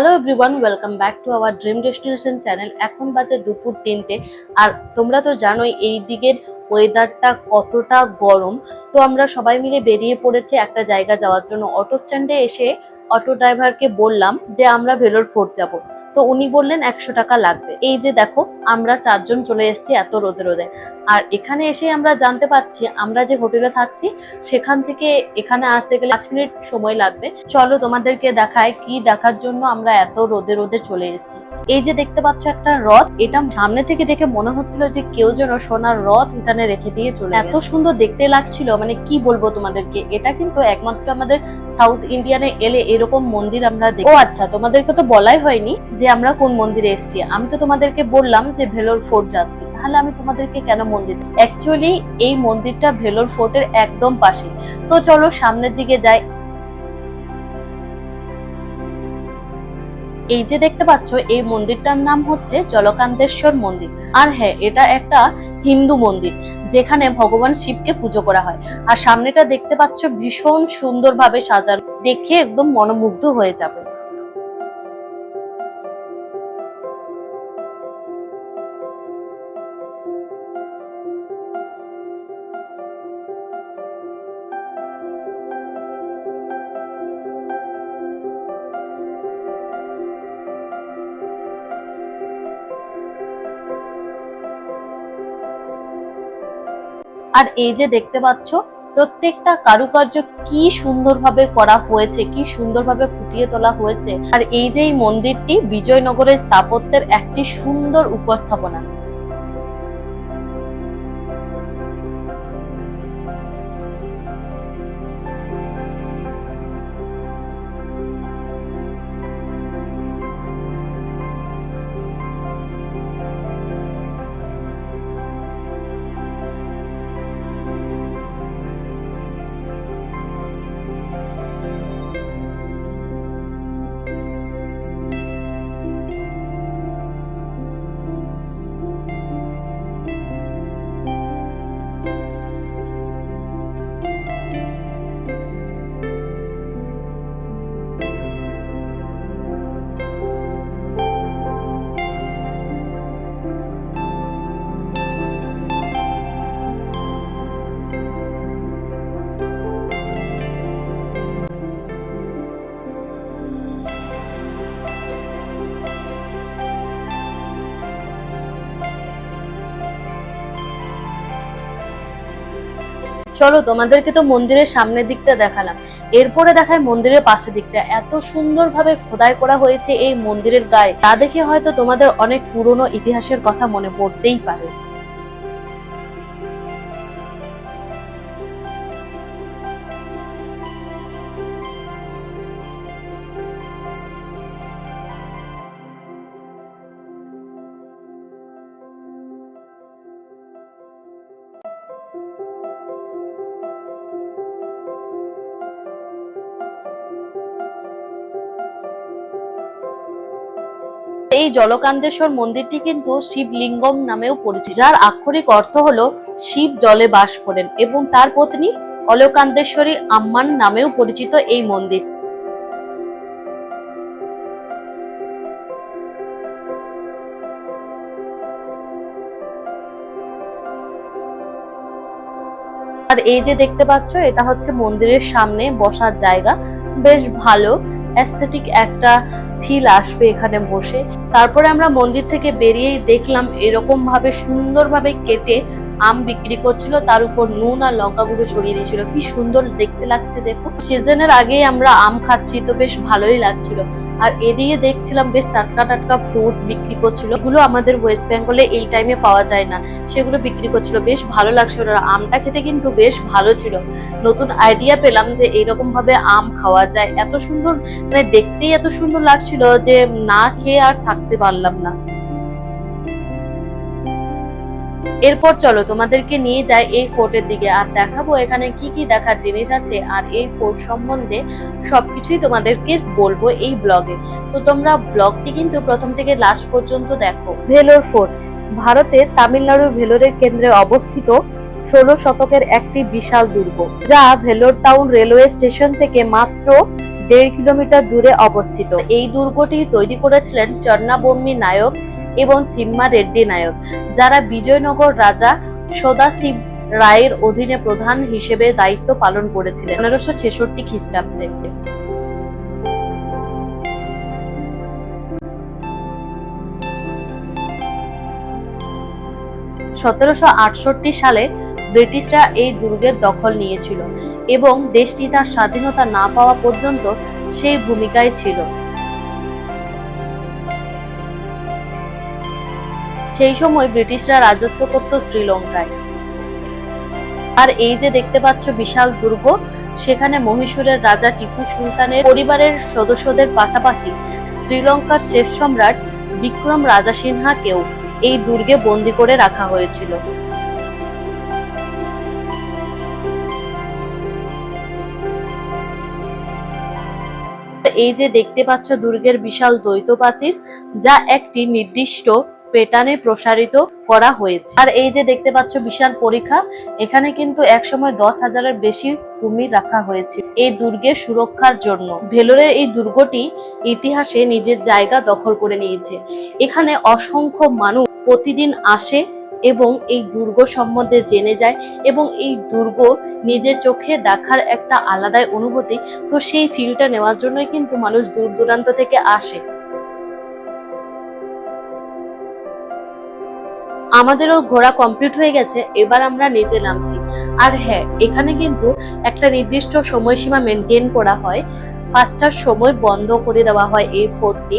Hello everyone, welcome back to our dream destination channel. এখন বাজে দুপুর 3টে। আর তোমরা তো জানোই এই দিকের ওয়েদারটা কতটা গরম। তো আমরা সবাই মিলে বেরিয়ে পড়েছি একটা জায়গা যাওয়ার জন্য। অটো স্ট্যান্ডে এসে অটো ড্রাইভারকে বললাম যে আমরা ভেলোর ফোর্ট যাব। তো উনি বললেন 100 টাকা লাগবে। এই যে দেখো, আমরা 4জন চলে এসেছি এত রোদে রোদে। আর এখানে এসে আমরা জানতে পারছি আমরা যে হোটেলে থাকছি সেখান থেকে এখানে আসতে গেলে 5 মিনিট সময় লাগবে। চলো তোমাদেরকে দেখায় কি দেখার জন্য আমরা এত রোদে রোদে চলে এসেছি। এই যে দেখতে পাচ্ছ একটা রথ, এটা সামনে থেকে দেখে মনে হচ্ছিল যে কেউ যেন সোনার রথ এখানে রেখে দিয়ে চলে গেছে। এত সুন্দর দেখতে লাগছিল, মানে কি বলবো তোমাদেরকে। এটা কিন্তু একমাত্র আমাদের সাউথ ইন্ডিয়ানে এলে এরকম মন্দির আমরা দেখি। ও আচ্ছা, তোমাদেরকে তো বলাই হয়নি যে আমরা কোন মন্দিরে এসেছি। আমি তো তোমাদেরকে বললাম যে ভেলোর ফোর্ট যাচ্ছি, তাহলে আমি তোমাদেরকে কেন মন্দির। অ্যাকচুয়ালি এই মন্দিরটা ভেলোর ফোর্টের একদম পাশে। তো চলো সামনের দিকে যাই। এই যে দেখতে পাচ্ছ এই মন্দিরটার নাম হচ্ছে জলকান্তেশ্বর মন্দির। আর হ্যাঁ, এটা একটা হিন্দু মন্দির যেখানে ভগবান শিবকে পুজো করা হয়। আর সামনেটা দেখতে পাচ্ছ ভীষণ সুন্দরভাবে সাজানো, দেখে একদম মনোমুগ্ধ হয়ে যাবে। আর এই যে দেখতে পাচ্ছ প্রত্যেকটা কারুকার্য কি সুন্দরভাবে করা হয়েছে, কি সুন্দরভাবে ফুটিয়ে তোলা হয়েছে। আর এই যে এই মন্দিরটি বিজয়নগরের স্থাপত্যের একটি সুন্দর উপস্থাপনা। চলো তোমাদেরকে তো মন্দিরের সামনের দিকটা দেখালাম, এরপরে দেখায় মন্দিরের পাশের দিকটা। এত সুন্দরভাবে খোদাই করা হয়েছে এই মন্দিরের গায়ে, তা দেখে হয়তো তোমাদের অনেক পুরনো ইতিহাসের কথা মনে পড়তেই পারে। এই জলকান্তেশ্বর মন্দিরটি কিন্তু শিবলিঙ্গম নামেও পরিচিত, যার আক্ষরিক অর্থ হলো শিব জলে বাস করেন, এবং তার পত্নী অলকান্তেশ্বরী আম্মান নামেও পরিচিত এই মন্দির। আর এই যে দেখতে পাচ্ছ এটা হচ্ছে মন্দিরের সামনে বসার জায়গা। বেশ ভালো অ্যাস্থেটিক একটা ফিল আসবে এখানে বসে। তারপরে আমরা মন্দির থেকে বেরিয়েই দেখলাম এরকম ভাবে সুন্দরভাবে কেটে আম বিক্রি করছিল, তার উপর নুন আর লঙ্কা গুঁড়ো ছড়িয়ে দিয়েছিল। কি সুন্দর দেখতে লাগছে দেখো। সিজনের আগেই আমরা আম খাচ্ছি, তো বেশ ভালোই লাগছিল। আর এদিকে দেখছিলাম বেশ টাটকা টাটকা ফ্রুটস বিক্রি করছিল, এগুলো আমাদের ওয়েস্ট বেঙ্গলে এই টাইমে পাওয়া যায় না, সেগুলো বিক্রি করছিল। বেশ ভালো লাগছিল, আমটা খেতে কিন্তু বেশ ভালো ছিল। নতুন আইডিয়া পেলাম যে এইরকম ভাবে আম খাওয়া যায়। এত সুন্দর, মানে দেখতেই এত সুন্দর লাগছিল যে না খেয়ে আর থাকতে পারলাম না। এরপর চলো তোমাদেরকে নিয়ে যাই এই ফোর্টের দিকে, আর দেখাবো এখানে কি কি দেখার জিনিস আছে। আর এই ফোর্ট সম্বন্ধে সবকিছুই তোমাদেরকে বলবো এই ব্লগে। তো তোমরা ব্লগটি কিন্তু প্রথম থেকে লাস্ট পর্যন্ত দেখো। ভেলোর ফোর্ট ভারতে তামিলনাড়ুর ভেলোরের কেন্দ্রে অবস্থিত 16 শতকের একটি বিশাল দুর্গ, যা ভেলোর টাউন রেলওয়ে স্টেশন থেকে মাত্র 1.5 কিলোমিটার দূরে অবস্থিত। এই দুর্গটি তৈরি করেছিলেন চন্নাবম্মী নায়ক এবং থিম্মা রেড্ডি নায়ক, যারা বিজয়নগর রাজা সদাশিব রায়ের অধীনে প্রধান হিসেবে দায়িত্ব পালন করেছিলেন 1566 খ্রিস্টাব্দে। 1768 সালে ব্রিটিশরা এই দুর্গের দখল নিয়েছিল এবং দেশটি তার স্বাধীনতা না পাওয়া পর্যন্ত সেই ভূমিকায় ছিল। সেই সময় ব্রিটিশরা রাজত্ব করত শ্রীলঙ্কায়। আর এই যে দেখতে পাচ্ছ বিশাল দুর্গ, সেখানে মহীশূরের রাজা টিপু সুলতানের পরিবারের সদস্যদের পাশাপাশি শ্রীলঙ্কার শেষ সম্রাট বিক্রম রাজাসিনহাকেও এই দুর্গে বন্দী করে রাখা হয়েছিল। এই যে দেখতে পাচ্ছ দুর্গের বিশাল দ্বৈত প্রাচীর, যা একটি নির্দিষ্ট প্যাটার্নে প্রসারিত করা হয়েছে। আর এই যে দেখতে পাচ্ছ বিশাল পরীক্ষা, এখানে কিন্তু একসময় 10,000-এর বেশি কুমির রাখা হয়েছে এই দুর্গের সুরক্ষার জন্য। ভেলোরের এই দুর্গটি ইতিহাসে নিজের জায়গা দখল করে নিয়েছে। এখানে অসংখ্য মানুষ প্রতিদিন আসে এবং এই দুর্গ সম্বন্ধে জেনে যায় এবং এই দুর্গ নিজের চোখে দেখার একটা আলাদাই অনুভূতি। তো সেই ফিলটা নেওয়ার জন্যই কিন্তু মানুষ দূর দূরান্ত থেকে আসে। আমাদেরও ঘোরা কমপ্লিট হয়ে গেছে, এবার আমরা নিচে নামছি। আর হ্যাঁ, এখানে কিন্তু একটা নির্দিষ্ট সময়সীমা মেনটেন করা হয়। 5টার সময় বন্ধ করে দেওয়া হয় এই ফোর্টটি।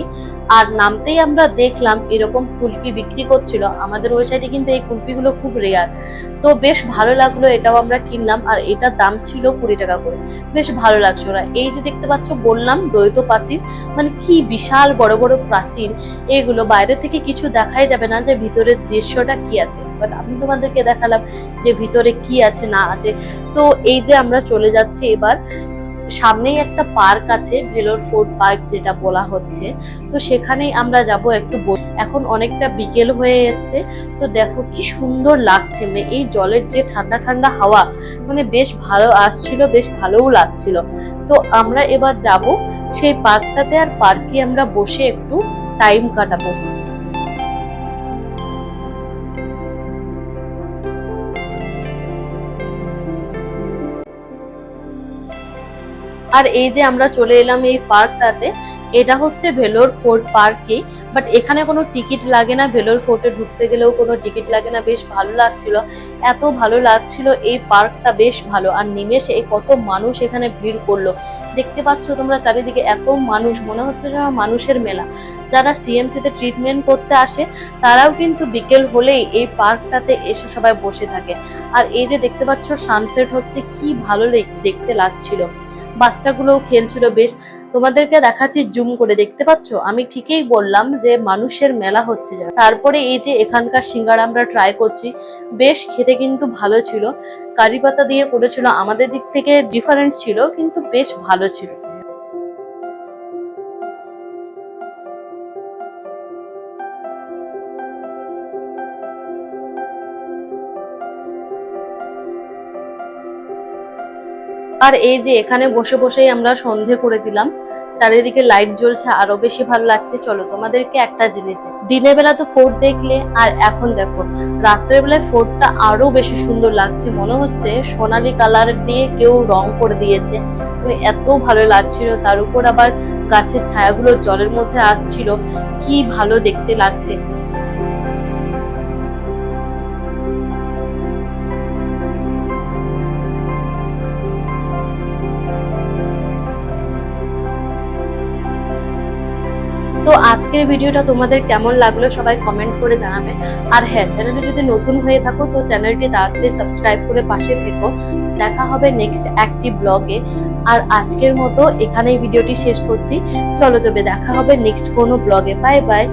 আর নামতেই আমরা দেখলাম এরকম কুলফি বিক্রি করছিল। আমাদের ওই সাইডে কিন্তু এই কুলফিগুলো খুব রেয়ার, তো বেশ ভালো লাগলো, এটাও আমরা কিনলাম। আর এটার দাম ছিল 20 টাকা করে, বেশ ভালো লাগছে। ওরা এই যে দেখতে পাচ্ছ বললাম দ্বৈত প্রাচীর, মানে কি বিশাল বড় বড় প্রাচীর। এগুলো বাইরে থেকে কিছু দেখাই যাবে না যে ভিতরের দৃশ্যটা কি আছে, বাট আমি তোমাদেরকে দেখালাম যে ভিতরে কি আছে না আছে। তো এই যে আমরা চলে যাচ্ছি এবার, সামনেই একটা পার্ক আছে, ভেলোর ফোর্ট পার্ক যেটা বলা হচ্ছে। তো সেখানেই আমরা যাব একটু। এখন অনেকটা বিকেল হয়ে এসছে, তো দেখো কি সুন্দর লাগছে, মানে এই জলের যে ঠান্ডা ঠান্ডা হাওয়া, মানে বেশ ভালো আসছিল, বেশ ভালোও লাগছিল। তো আমরা এবার যাব সেই পার্কটাতে, আর পার্কে আমরা বসে একটু টাইম কাটাবো। আর এই যে আমরা চলে এলাম এই পার্কটাতে, এটা হচ্ছে ভেলোর ফোর্ট পার্কই, বাট এখানে কোনো টিকিট লাগে না। ভেলোর ফোর্টে ঢুকতে গেলেও কোনো টিকিট লাগে না। বেশ ভালো লাগছিল, এত ভালো লাগছিল, এই পার্কটা বেশ ভালো। আর নিমেষে কত মানুষ এখানে ভিড় করলো, দেখতে পাচ্ছ তোমরা চারিদিকে এত মানুষ, মনে হচ্ছে যেন মানুষের মেলা। যারা সিএমসিতে ট্রিটমেন্ট করতে আসে তারাও কিন্তু বিকেল হলেই এই পার্কটাতে এসে সবাই বসে থাকে। আর এই যে দেখতে পাচ্ছ সানসেট হচ্ছে, কি ভালো দেখতে লাগছিল। বাচ্চাগুলোও খেলছিল বেশ। তোমাদেরকে দেখাচ্ছি জুম করে, দেখতে পাচ্ছ আমি ঠিকই বললাম যে মানুষের মেলা হচ্ছে। তারপরে এই যে এখানকার সিঙ্গারা আমরা ট্রাই করছি, বেশ খেতে কিন্তু ভালো ছিল। কারি পাতা দিয়ে করেছিল, আমাদের দিক থেকে ডিফারেন্ট ছিল কিন্তু বেশ ভালো ছিল। আর এই যে এখানে বসে বসেই আমরা সন্ধে করে দিলাম, চারিদিকে লাইট জ্বলছে, আরো বেশি ভালো লাগছে। চলো তোমাদেরকে একটা জিনিস, দিনের বেলা তো ফোর্ট দেখলে, আর এখন দেখো রাত্রের বেলায় ফোর্টটা আরো বেশি সুন্দর লাগছে। মনে হচ্ছে সোনালী কালার দিয়ে কেউ রং করে দিয়েছে, মানে এত ভালো লাগছিল। তার উপর আবার গাছের ছায়াগুলো জলের মধ্যে আসছিল, কি ভালো দেখতে লাগছে। তো আজকের ভিডিওটা তোমাদের কেমন লাগলো সবাই কমেন্ট করে জানাবে। আর হ্যাঁ, চ্যানেলে যদি নতুন হয়ে থাকো তো চ্যানেলটি তাড়াতাড়ি সাবস্ক্রাইব করে পাশে থেকো। দেখা হবে নেক্সট একটি ব্লগে। আর আজকের মতো এখানেই ভিডিওটি শেষ করছি। চলো তবে দেখা হবে নেক্সট কোনো ব্লগে। Bye bye.